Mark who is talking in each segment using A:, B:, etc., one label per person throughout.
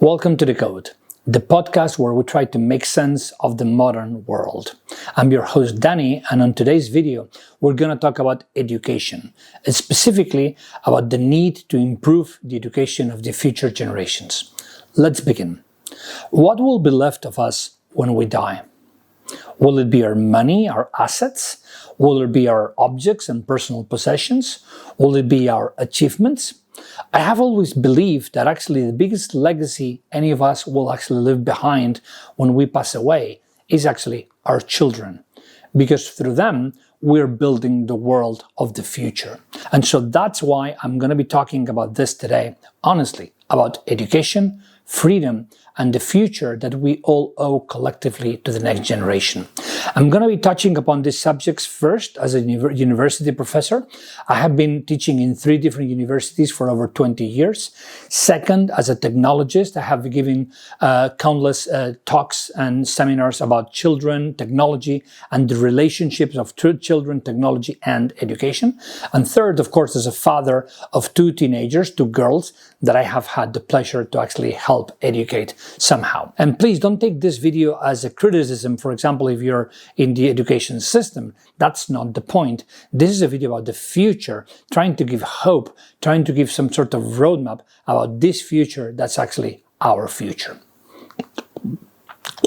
A: Welcome to DECODE, the podcast where we try to make sense of the modern world. I'm your host Danny, and on today's video, we're going to talk about education, and specifically about the need to improve the education of the future generations. Let's begin. What will be left of us when we die? Will it be our money, our assets? Will it be our objects and personal possessions? Will it be our achievements? I have always believed that actually the biggest legacy any of us will actually leave behind when we pass away is actually our children, because through them we're building the world of the future. And so that's why I'm going to be talking about this today, honestly, about education, freedom, and the future that we all owe collectively to the next generation. I'm going to be touching upon these subjects first as a university professor. I have been teaching in 3 different universities for over 20 years. Second, as a technologist, I have given countless talks and seminars about children, technology, and the relationships of children, technology, and education. And third, of course, as a father of 2 teenagers, 2 girls, that I have had the pleasure to actually help educate somehow. And please don't take this video as a criticism, for example, if you're in the education system. That's not the point. This is a video about the future, trying to give hope, trying to give some sort of roadmap about this future that's actually our future.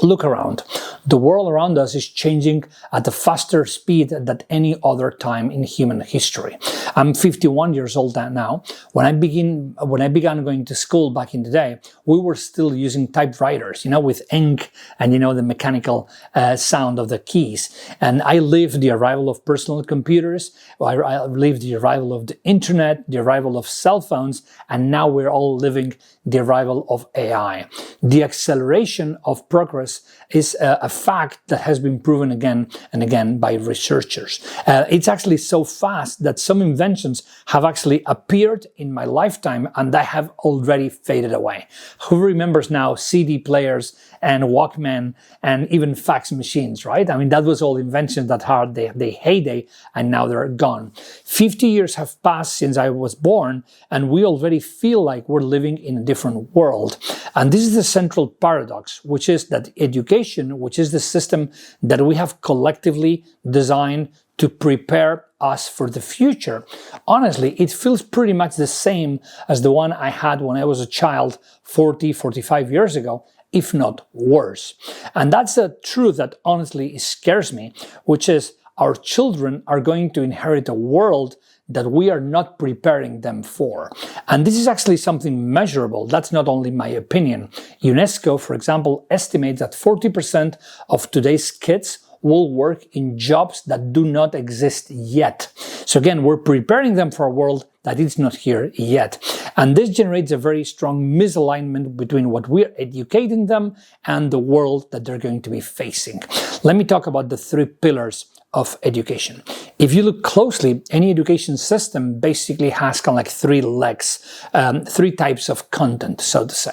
A: Look around. The world around us is changing at a faster speed than any other time in human history. I'm 51 years old now. When I began going to school back in the day, we were still using typewriters, with ink and, the mechanical sound of the keys. And I lived the arrival of personal computers. I lived the arrival of the internet, the arrival of cell phones, and now we're all living the arrival of AI. The acceleration of progress is a fact that has been proven again and again by researchers. It's actually so fast that some inventions have actually appeared in my lifetime and they have already faded away. Who remembers now CD players and Walkman and even fax machines, right? I mean, that was all inventions that had their heyday and now they're gone. 50 years have passed since I was born and we already feel like we're living in a different world. And this is the central paradox, which is that education, which is the system that we have collectively designed to prepare us for the future, honestly, it feels pretty much the same as the one I had when I was a child 45 years ago, if not worse. And that's a truth that honestly scares me, which is our children are going to inherit a world that we are not preparing them for. And this is actually something measurable. That's not only my opinion. UNESCO, for example, estimates that 40% of today's kids will work in jobs that do not exist yet. So again, we're preparing them for a world that is not here yet. And this generates a very strong misalignment between what we're educating them and the world that they're going to be facing. Let me talk about the 3 pillars of education. If you look closely, any education system basically has kind of like 3 legs, 3 types of content, so to say.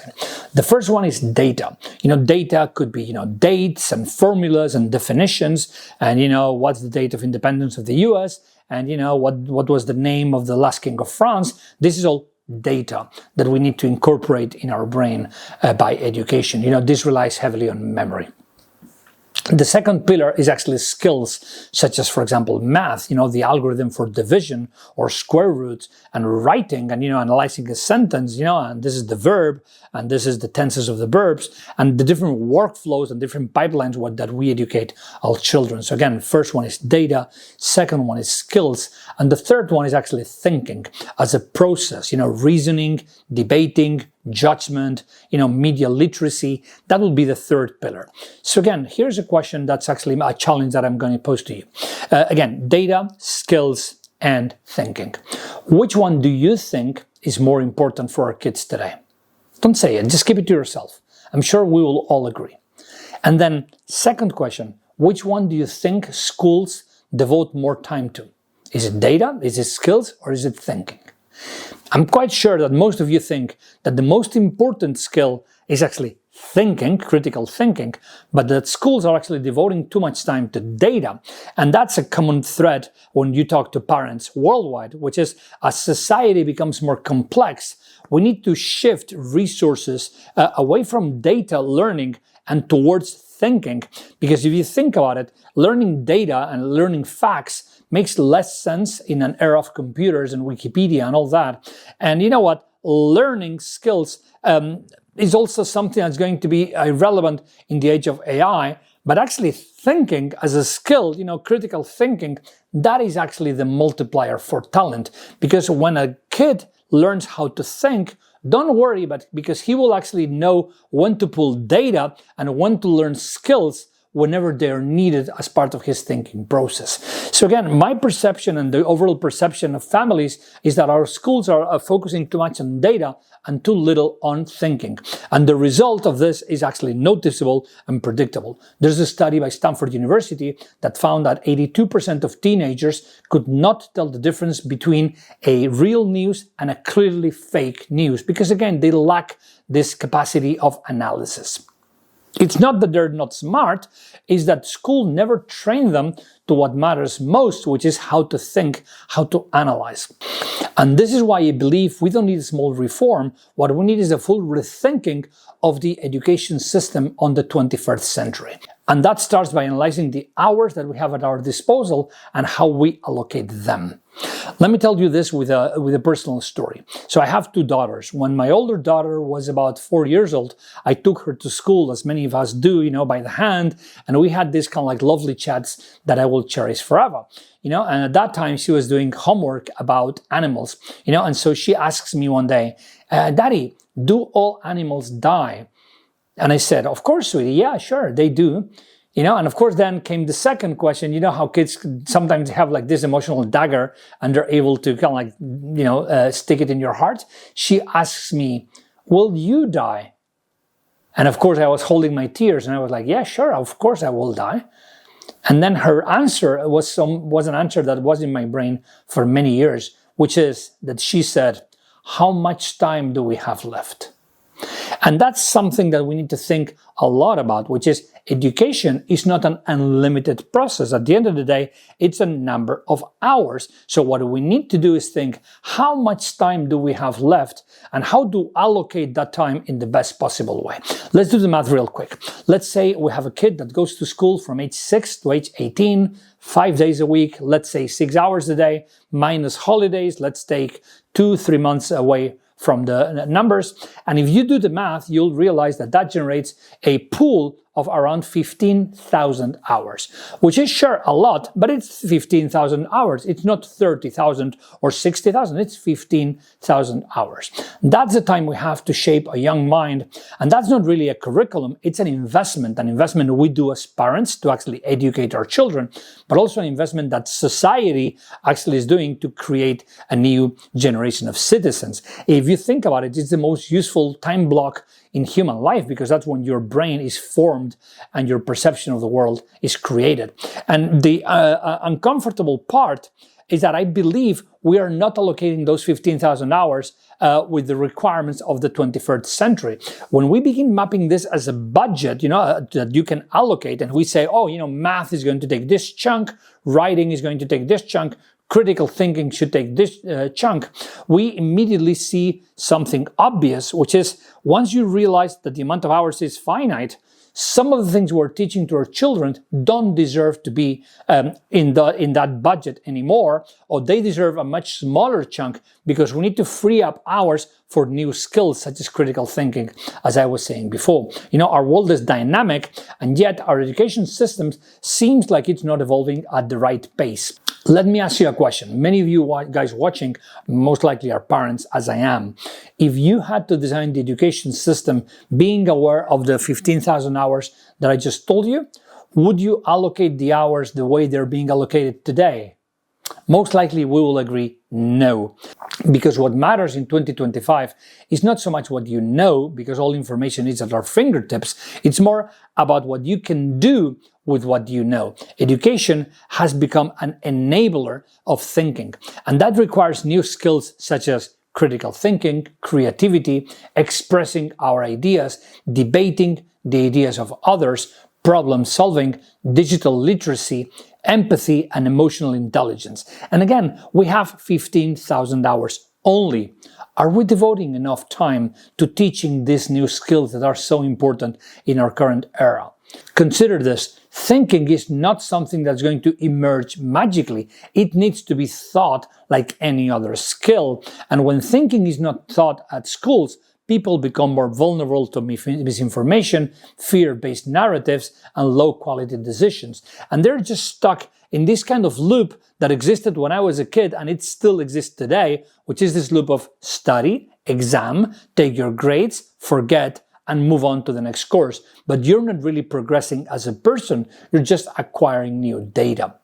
A: The first one is data. Data could be, dates and formulas and definitions, and, what's the date of independence of the US, and, what was the name of the last king of France. This is all data that we need to incorporate in our brain by education. This relies heavily on memory. The second pillar is actually skills, such as, for example, math, the algorithm for division or square roots, and writing and, analyzing a sentence, and this is the verb, and this is the tenses of the verbs, and the different workflows and different pipelines that we educate our children. So again, first one is data, second one is skills, and the third one is actually thinking as a process, reasoning, debating, judgment, media literacy. That will be the third pillar. So again, here's a question that's actually a challenge that I'm going to pose to you. Again, data, skills, and thinking. Which one do you think is more important for our kids today? Don't say it, just keep it to yourself. I'm sure we will all agree. And then second question, which one do you think schools devote more time to? Is it data, is it skills, or is it thinking? I'm quite sure that most of you think that the most important skill is actually thinking, critical thinking, but that schools are actually devoting too much time to data. And that's a common thread when you talk to parents worldwide, which is as society becomes more complex, we need to shift resources away from data learning and towards thinking. Because if you think about it, learning data and learning facts makes less sense in an era of computers and Wikipedia and all that. And you know what? Learning skills is also something that's going to be irrelevant in the age of AI, but actually thinking as a skill, critical thinking, that is actually the multiplier for talent. Because when a kid learns how to think, don't worry, but because he will actually know when to pull data and when to learn skills whenever they're needed as part of his thinking process. So again, my perception and the overall perception of families is that our schools are focusing too much on data and too little on thinking. And the result of this is actually noticeable and predictable. There's a study by Stanford University that found that 82% of teenagers could not tell the difference between a real news and a clearly fake news, because again, they lack this capacity of analysis. It's not that they're not smart, it's that school never trained them to what matters most, which is how to think, how to analyze. And this is why I believe we don't need a small reform. What we need is a full rethinking of the education system on the 21st century. And that starts by analyzing the hours that we have at our disposal and how we allocate them. Let me tell you this with a personal story. So I have two daughters. When my older daughter was about 4 years old, I took her to school, as many of us do, by the hand, and we had this kind of like lovely chats that I will cherish forever. And at that time she was doing homework about animals, and so she asks me one day, Daddy, do all animals die? And I said, of course, sweetie, yeah, sure, they do. And of course then came the second question, how kids sometimes have like this emotional dagger and they're able to kind of like, stick it in your heart. She asks me, will you die? And of course I was holding my tears and I was like, yeah, sure, of course I will die. And then her answer was an answer that was in my brain for many years, which is that she said, how much time do we have left? And that's something that we need to think a lot about, which is education is not an unlimited process. At the end of the day, it's a number of hours. So what we need to do is think, how much time do we have left and how to allocate that time in the best possible way? Let's do the math real quick. Let's say we have a kid that goes to school from age 6 to age 18, 5 days a week, let's say 6 hours a day, minus holidays. Let's take 2-3 months away from the numbers. And if you do the math, you'll realize that that generates a pool of around 15,000 hours, which is sure a lot, but it's 15,000 hours. It's not 30,000 or 60,000, it's 15,000 hours. That's the time we have to shape a young mind. And that's not really a curriculum, it's an investment we do as parents to actually educate our children, but also an investment that society actually is doing to create a new generation of citizens. If you think about it, it's the most useful time block in human life, because that's when your brain is formed and your perception of the world is created. And the uncomfortable part is that I believe we are not allocating those 15,000 hours with the requirements of the 21st century. When we begin mapping this as a budget, that you can allocate, and we say, math is going to take this chunk, writing is going to take this chunk, critical thinking should take this chunk, we immediately see something obvious, which is once you realize that the amount of hours is finite, some of the things we're teaching to our children don't deserve to be in that budget anymore, or they deserve a much smaller chunk because we need to free up hours for new skills such as critical thinking, as I was saying before. Our world is dynamic, and yet our education system seems like it's not evolving at the right pace. Let me ask you a question. Many of you guys watching most likely are parents, as I am. If you had to design the education system being aware of the 15,000 hours that I just told you, would you allocate the hours the way they're being allocated today? Most likely we will agree no, because what matters in 2025 is not so much what you know, because all information is at our fingertips. It's more about what you can do with what you know. Education has become an enabler of thinking, and that requires new skills such as critical thinking, creativity, expressing our ideas, debating the ideas of others, problem solving, digital literacy, empathy, and emotional intelligence. And again, we have 15,000 hours only. Are we devoting enough time to teaching these new skills that are so important in our current era? Consider this. Thinking is not something that's going to emerge magically. It needs to be taught like any other skill. And when thinking is not taught at schools, people become more vulnerable to misinformation, fear-based narratives, and low-quality decisions. And they're just stuck in this kind of loop that existed when I was a kid, and it still exists today, which is this loop of study, exam, take your grades, forget, and move on to the next course. But you're not really progressing as a person, you're just acquiring new data.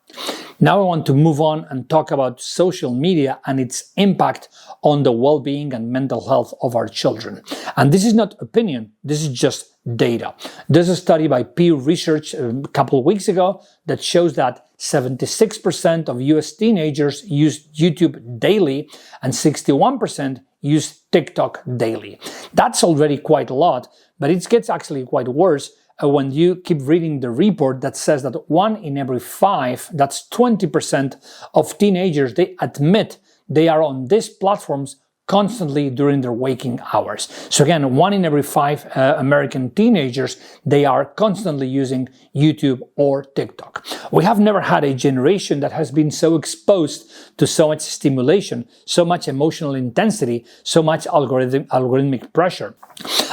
A: Now I want to move on and talk about social media and its impact on the well-being and mental health of our children. And this is not opinion, this is just data. There's a study by Pew Research a couple of weeks ago that shows that 76% of US teenagers use YouTube daily and 61% use TikTok daily. That's already quite a lot, but it gets actually quite worse when you keep reading the report that says that 1 in every 5, that's 20% of teenagers, they admit they are on these platforms constantly during their waking hours. So again, 1 in every 5 American teenagers, they are constantly using YouTube or TikTok. We have never had a generation that has been so exposed to so much stimulation, so much emotional intensity, so much algorithmic pressure.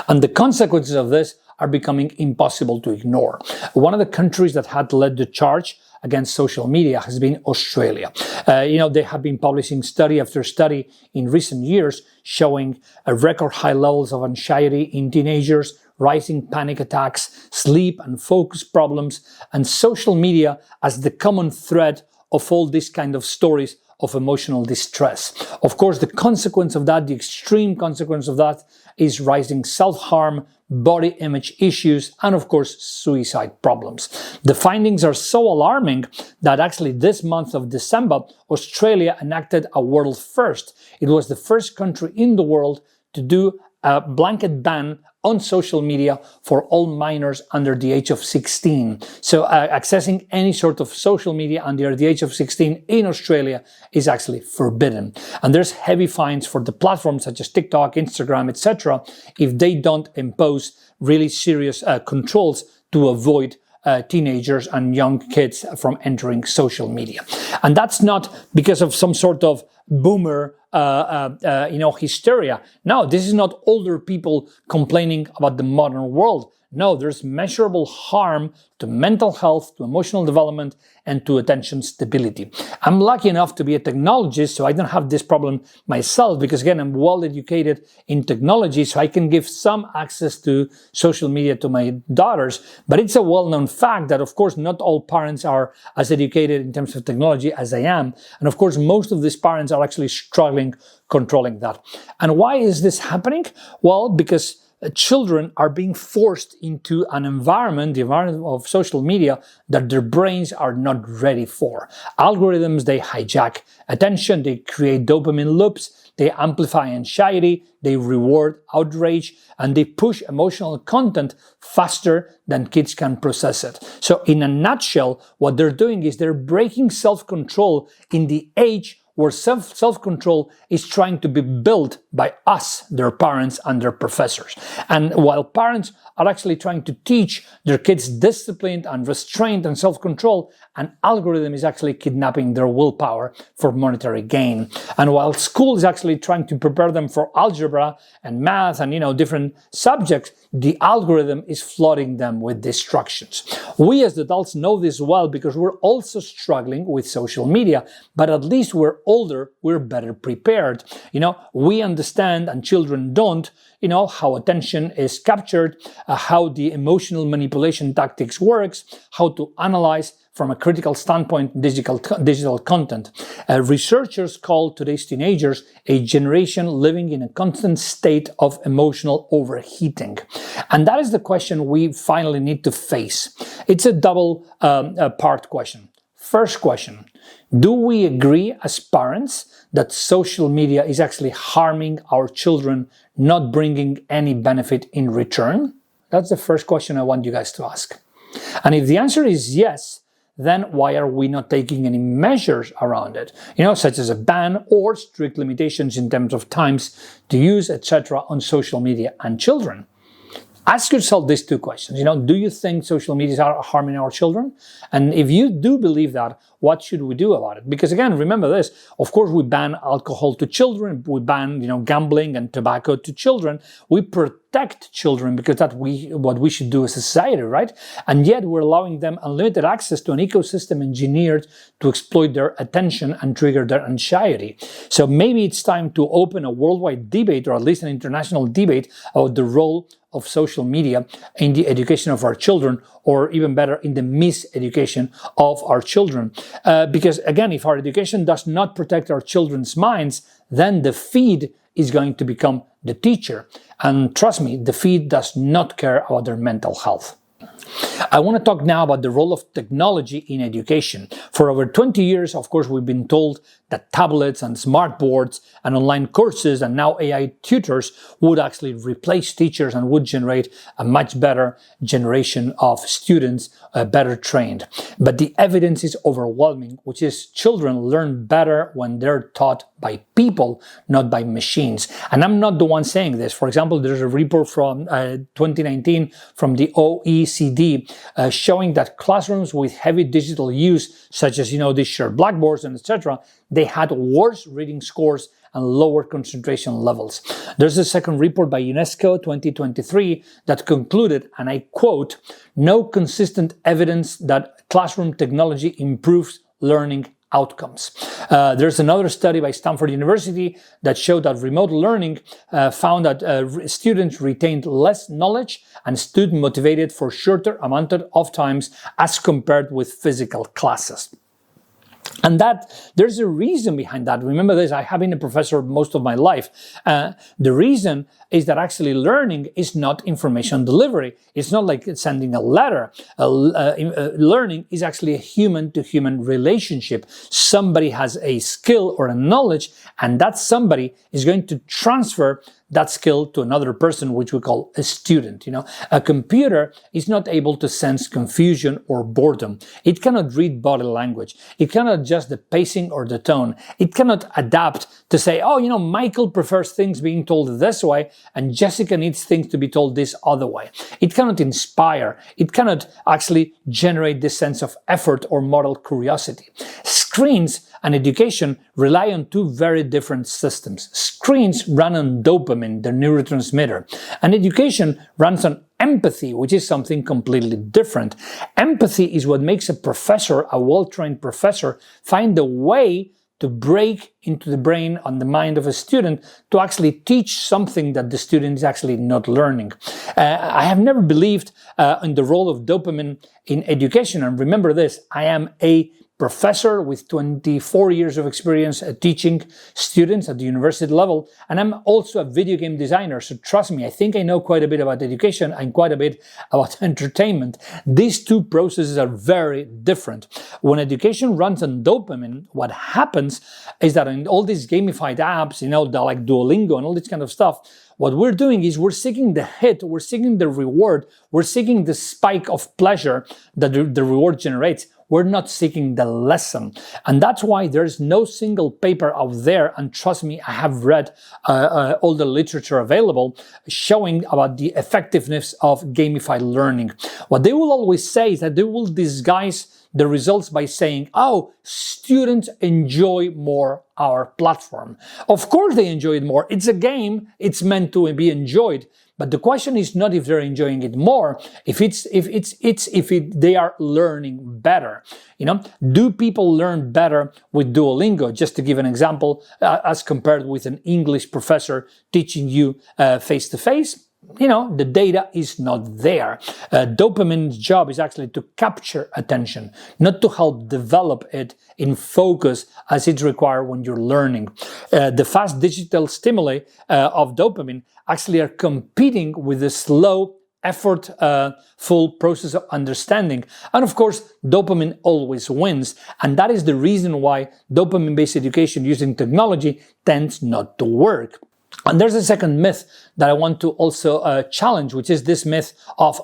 A: And the consequences of this are becoming impossible to ignore. One of the countries that had led the charge against social media has been Australia. They have been publishing study after study in recent years showing record high levels of anxiety in teenagers, rising panic attacks, sleep and focus problems, and social media as the common thread of all these kind of stories of emotional distress. Of course, the consequence of that, the extreme consequence of that, is rising self-harm, body image issues, and of course, suicide problems. The findings are so alarming that actually this month of December, Australia enacted a world first. It was the first country in the world to do a blanket ban on social media for all minors under the age of 16. So accessing any sort of social media under the age of 16 in Australia is actually forbidden. And there's heavy fines for the platforms such as TikTok, Instagram, etc. if they don't impose really serious controls to avoid teenagers and young kids from entering social media. And that's not because of some sort of boomer hysteria. No, this is not older people complaining about the modern world. No, there's measurable harm to mental health, to emotional development, and to attention stability. I'm lucky enough to be a technologist, so I don't have this problem myself because, again, I'm well educated in technology, so I can give some access to social media to my daughters. But it's a well-known fact that, of course, not all parents are as educated in terms of technology as I am. And, of course, most of these parents are actually struggling controlling that. And why is this happening? Well, because children are being forced into an environment, the environment of social media, that their brains are not ready for. Algorithms, they hijack attention, they create dopamine loops, they amplify anxiety, they reward outrage, and they push emotional content faster than kids can process it. So in a nutshell, what they're doing is they're breaking self-control in the age where self-control is trying to be built by us, their parents and their professors. And while parents are actually trying to teach their kids discipline and restraint and self-control, an algorithm is actually kidnapping their willpower for monetary gain. And while school is actually trying to prepare them for algebra and math and, different subjects, the algorithm is flooding them with distractions. We as adults know this well because we're also struggling with social media, but at least we're older, we're better prepared. We understand, and children don't, how attention is captured, how the emotional manipulation tactics works, how to analyze from a critical standpoint digital content. Researchers call today's teenagers a generation living in a constant state of emotional overheating. And that is the question we finally need to face. It's a double part question. First question, do we agree as parents that social media is actually harming our children, not bringing any benefit in return? That's the first question I want you guys to ask. And if the answer is yes, then why are we not taking any measures around it? Such as a ban or strict limitations in terms of times to use, etc. on social media and children. Ask yourself these two questions. Do you think social media are harming our children? And if you do believe that, what should we do about it? Because again, remember this, of course we ban alcohol to children, we ban, gambling and tobacco to children. We protect children because that's what we should do as a society, right? And yet we're allowing them unlimited access to an ecosystem engineered to exploit their attention and trigger their anxiety. So maybe it's time to open a worldwide debate, or at least an international debate, about the role of social media in the education of our children, or even better, in the miseducation of our children. Because again, if our education does not protect our children's minds, then the feed is going to become the teacher. And trust me, the feed does not care about their mental health. I want to talk now about the role of technology in education. For over 20 years, of course, we've been told that tablets and smart boards and online courses and now AI tutors would actually replace teachers and would generate a much better generation of students, better trained. But the evidence is overwhelming, which is children learn better when they're taught by people, not by machines. And I'm not the one saying this. For example, there's a report from 2019 from the OECD showing that classrooms with heavy digital use, such as, these shared blackboards and etc., they had worse reading scores and lower concentration levels. There's a second report by UNESCO 2023 that concluded, and I quote, "No consistent evidence that classroom technology improves learning outcomes." There's another study by Stanford University that showed that remote learning found that students retained less knowledge and stood motivated for shorter amount of times as compared with physical classes. And that there's a reason behind that. Remember this, I have been a professor most of my life. The reason is that actually learning is not information delivery. It's not like sending a letter. Learning is actually a human-to-human relationship. Somebody has a skill or a knowledge, and that somebody is going to transfer that skill to another person, which we call a student. A computer is not able to sense confusion or boredom. It cannot read body language. It cannot adjust the pacing or the tone. It cannot adapt to say, Michael prefers things being told this way, and Jessica needs things to be told this other way. It cannot inspire. It cannot actually generate this sense of effort or moral curiosity. Screens and education rely on two very different systems. Screens run on dopamine, the neurotransmitter, and education runs on empathy, which is something completely different. Empathy is what makes a professor, a well-trained professor, find a way to break into the brain and the mind of a student to actually teach something that the student is actually not learning. I have never believed in the role of dopamine in education. And remember this, I am a professor with 24 years of experience teaching students at the university level, and I'm also a video game designer, so trust me, I think I know quite a bit about education and quite a bit about entertainment. These two processes are very different. When education runs on dopamine, what happens is that in all these gamified apps, like Duolingo and all this kind of stuff, what we're doing is we're seeking the hit, we're seeking the reward, we're seeking the spike of pleasure that the reward generates. We're not seeking the lesson. And that's why there's no single paper out there, and trust me, I have read all the literature available showing about the effectiveness of gamified learning. What they will always say is that they will disguise the results by saying, students enjoy more our platform. Of course they enjoy it more. It's a game. It's meant to be enjoyed. But the question is not if they're enjoying it more, if they are learning better. Do people learn better with Duolingo? Just to give an example, as compared with an English professor teaching you face to face. The data is not there. Dopamine's job is actually to capture attention, not to help develop it in focus as it's required when you're learning. The fast digital stimuli of dopamine actually are competing with the slow full process of understanding. And of course, dopamine always wins. And that is the reason why dopamine-based education using technology tends not to work. And there's a second myth that I want to also challenge, which is this myth of,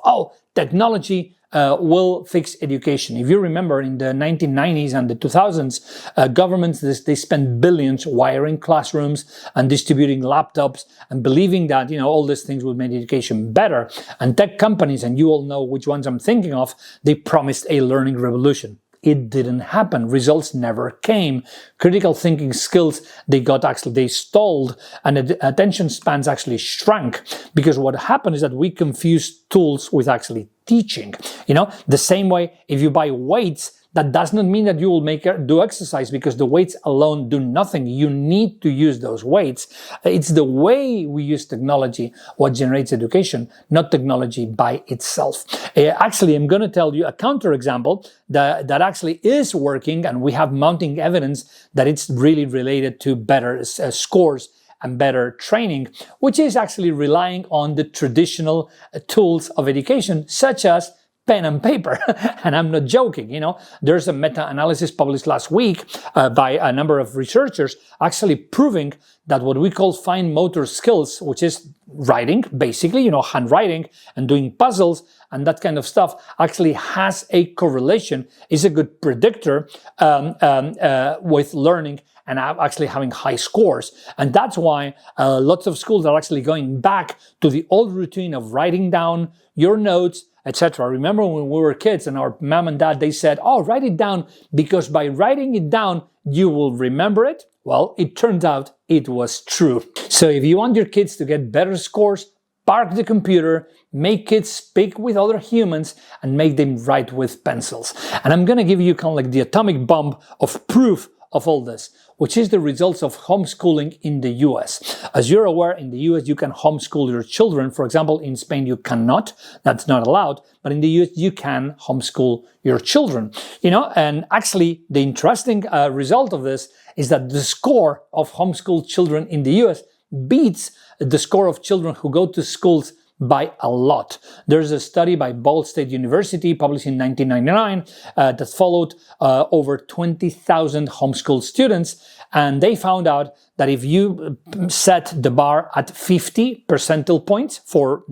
A: technology will fix education. If you remember, in the 1990s and the 2000s, governments, they spent billions wiring classrooms and distributing laptops and believing that, all these things would make education better. And tech companies, and you all know which ones I'm thinking of, they promised a learning revolution. It didn't happen. Results never came. Critical thinking skills, they stalled, and the attention spans actually shrank, because what happened is that we confused tools with actually teaching. The same way, if you buy weights, that does not mean that you will do exercise, because the weights alone do nothing. You need to use those weights. It's the way we use technology what generates education, not technology by itself. Actually, I'm going to tell you a counterexample that actually is working, and we have mounting evidence that it's really related to better scores and better training, which is actually relying on the traditional tools of education, such as pen and paper. And I'm not joking, There's a meta-analysis published last week by a number of researchers actually proving that what we call fine motor skills, which is writing, basically, handwriting and doing puzzles and that kind of stuff, actually has a correlation, is a good predictor with learning and actually having high scores. And that's why lots of schools are actually going back to the old routine of writing down your notes, etc. Remember when we were kids and our mom and dad, they said, write it down, because by writing it down, you will remember it. Well, it turned out it was true. So if you want your kids to get better scores, park the computer, make kids speak with other humans, and make them write with pencils. And I'm going to give you kind of like the atomic bomb of proof of all this, which is the results of homeschooling in the US. As you're aware, in the US, you can homeschool your children. For example, in Spain, you cannot. That's not allowed. But in the US, you can homeschool your children. And actually, the interesting result of this is that the score of homeschooled children in the US beats the score of children who go to schools by a lot. There's a study by Ball State University published in 1999 that followed over 20,000 homeschool students, and they found out that if you set the bar at 50 percentile points for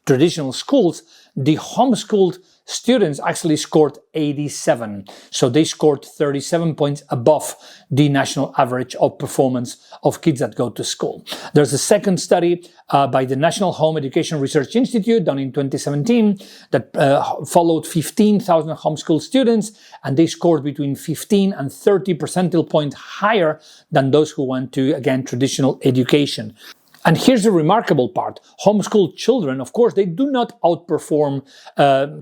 A: traditional schools, the homeschooled students actually scored 87. So they scored 37 points above the national average of performance of kids that go to school. There's a second study by the National Home Education Research Institute done in 2017 that followed 15,000 homeschool students, and they scored between 15 and 30 percentile points higher than those who went to, again, traditional education. And here's the remarkable part. Homeschooled children, of course, they do not outperform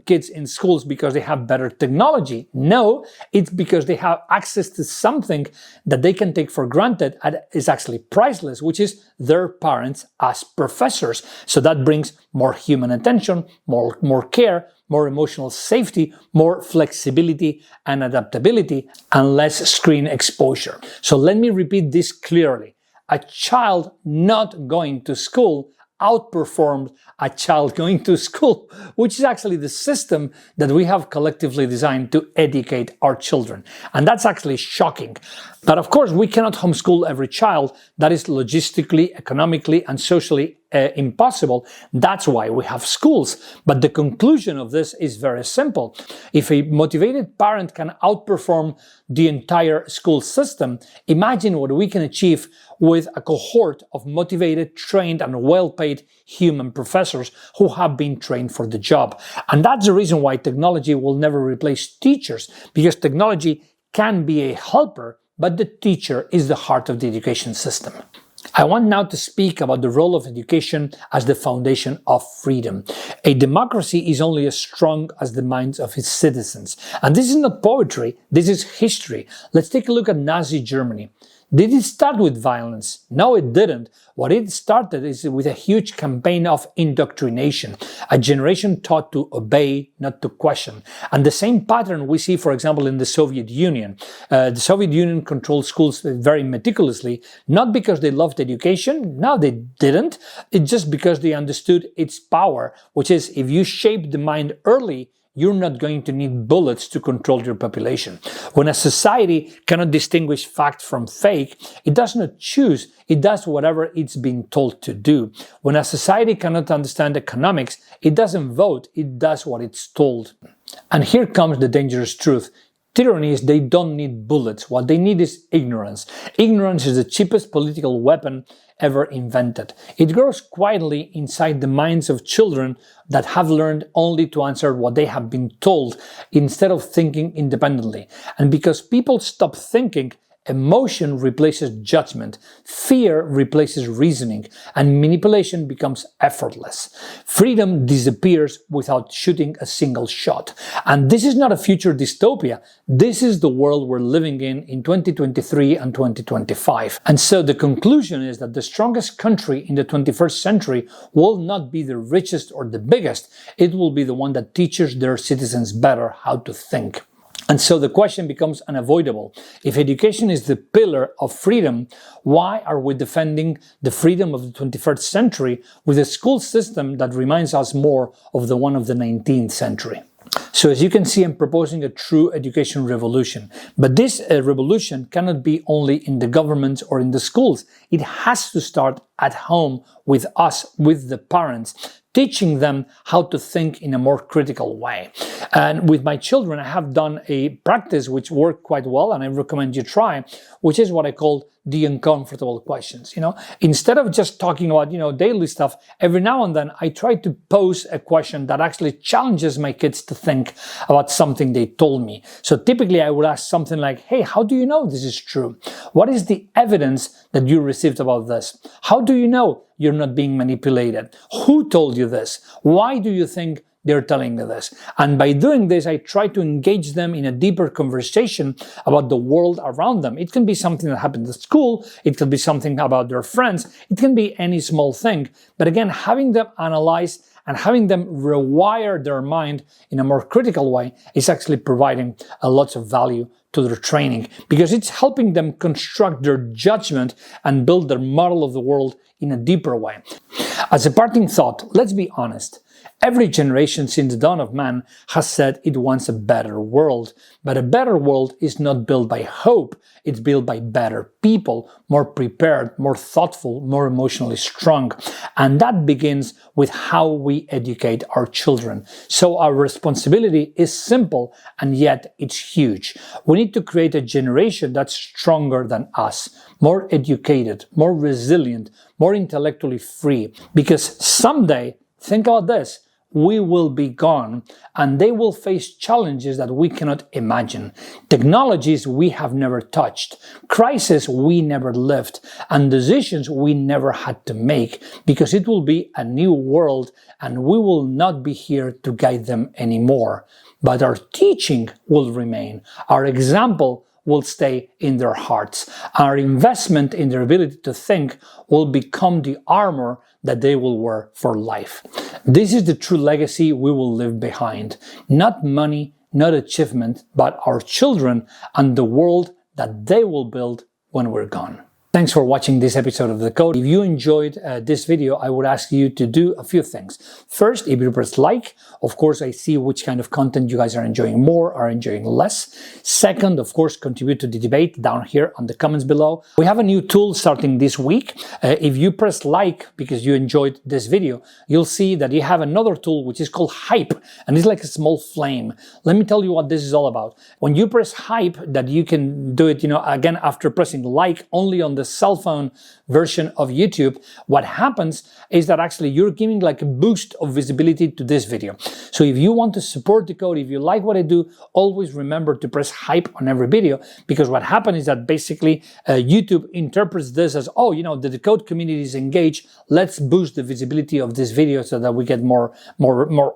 A: kids in schools because they have better technology. No, it's because they have access to something that they can take for granted and is actually priceless, which is their parents as professors. So that brings more human attention, more care, more emotional safety, more flexibility and adaptability, and less screen exposure. So let me repeat this clearly. A child not going to school outperformed a child going to school, which is actually the system that we have collectively designed to educate our children. And that's actually shocking. But of course, we cannot homeschool every child. That is logistically, economically, and socially impossible. That's why we have schools. But the conclusion of this is very simple. If a motivated parent can outperform the entire school system, imagine what we can achieve with a cohort of motivated, trained, and well-paid human professors who have been trained for the job. And that's the reason why technology will never replace teachers, because technology can be a helper, but the teacher is the heart of the education system. I want now to speak about the role of education as the foundation of freedom. A democracy is only as strong as the minds of its citizens. And this is not poetry, this is history. Let's take a look at Nazi Germany. Did it start with violence? No, it didn't. What it started is with a huge campaign of indoctrination, a generation taught to obey, not to question. And the same pattern we see, for example, in the Soviet Union. The Soviet Union controlled schools very meticulously, not because they loved education, no, they didn't. It's just because they understood its power, which is if you shape the mind early, you're not going to need bullets to control your population. When a society cannot distinguish fact from fake, it does not choose, it does whatever it's being told to do. When a society cannot understand economics, it doesn't vote, it does what it's told. And here comes the dangerous truth. Tyrannies, they don't need bullets. What they need is ignorance. Ignorance is the cheapest political weapon ever invented. It grows quietly inside the minds of children that have learned only to answer what they have been told instead of thinking independently. And because people stop thinking, emotion replaces judgment, fear replaces reasoning, and manipulation becomes effortless. Freedom disappears without shooting a single shot. And this is not a future dystopia. This is the world we're living in 2023 and 2025. And so the conclusion is that the strongest country in the 21st century will not be the richest or the biggest. It will be the one that teaches their citizens better how to think. And so the question becomes unavoidable. If education is the pillar of freedom, why are we defending the freedom of the 21st century with a school system that reminds us more of the one of the 19th century? So as you can see, I'm proposing a true education revolution. But this revolution cannot be only in the governments or in the schools. It has to start at home with us, with the parents, teaching them how to think in a more critical way. And with my children, I have done a practice which worked quite well, and I recommend you try, which is what I call the uncomfortable questions. Instead of just talking about, daily stuff, every now and then I try to pose a question that actually challenges my kids to think about something they told me. So typically I would ask something like, hey, how do you know this is true? What is the evidence that you received about this? How do you know you're not being manipulated? Who told you this? Why do you think they're telling me this? And by doing this, I try to engage them in a deeper conversation about the world around them. It can be something that happened at school. It could be something about their friends. It can be any small thing. But again, having them analyze and having them rewire their mind in a more critical way is actually providing a lot of value to their training, because it's helping them construct their judgment and build their model of the world in a deeper way. As a parting thought, let's be honest. Every generation since the dawn of man has said it wants a better world. But a better world is not built by hope. It's built by better people, more prepared, more thoughtful, more emotionally strong. And that begins with how we educate our children. So our responsibility is simple, and yet it's huge. We need to create a generation that's stronger than us, more educated, more resilient, more intellectually free. Because someday, think about this, we will be gone, and they will face challenges that we cannot imagine. Technologies we have never touched, crises we never lived, and decisions we never had to make, because it will be a new world and we will not be here to guide them anymore. But our teaching will remain. Our example will stay in their hearts. Our investment in their ability to think will become the armor that they will wear for life. This is the true legacy we will leave behind. Not money, not achievement, but our children and the world that they will build when we're gone. Thanks for watching this episode of Decode. If you enjoyed this video, I would ask you to do a few things. First, if you press like, of course, I see which kind of content you guys are enjoying more, are enjoying less. Second, of course, contribute to the debate down here on the comments below. We have a new tool starting this week. If you press like because you enjoyed this video, you'll see that you have another tool which is called Hype, and it's like a small flame. Let me tell you what this is all about. When you press Hype, that you can do it, again, after pressing like only on the the cell phone version of YouTube, what happens is that actually you're giving like a boost of visibility to this video. So if you want to support Decode, if you like what I do, always remember to press hype on every video, because what happens is that basically YouTube interprets this as, oh, you know, the Decode community is engaged, let's boost the visibility of this video so that we get more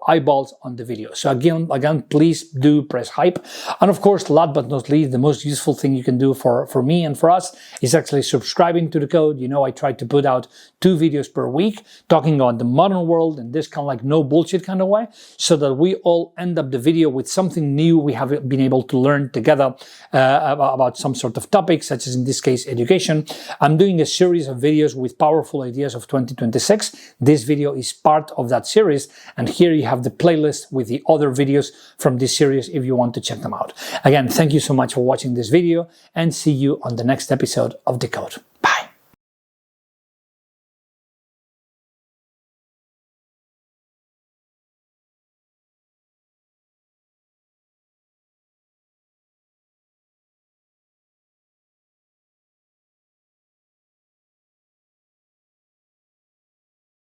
A: eyeballs on the video. So again, please do press hype. And of course, last but not least, the most useful thing you can do for me and for us is actually subscribing to Decode. You know, I try to put out 2 videos per week talking about the modern world in this kind of like no bullshit kind of way, so that we all end up the video with something new we have been able to learn together about some sort of topic, such as in this case, education. I'm doing a series of videos with powerful ideas of 2026. This video is part of that series, and here you have the playlist with the other videos from this series if you want to check them out. Again, thank you so much for watching this video, and see you on the next episode of Decode.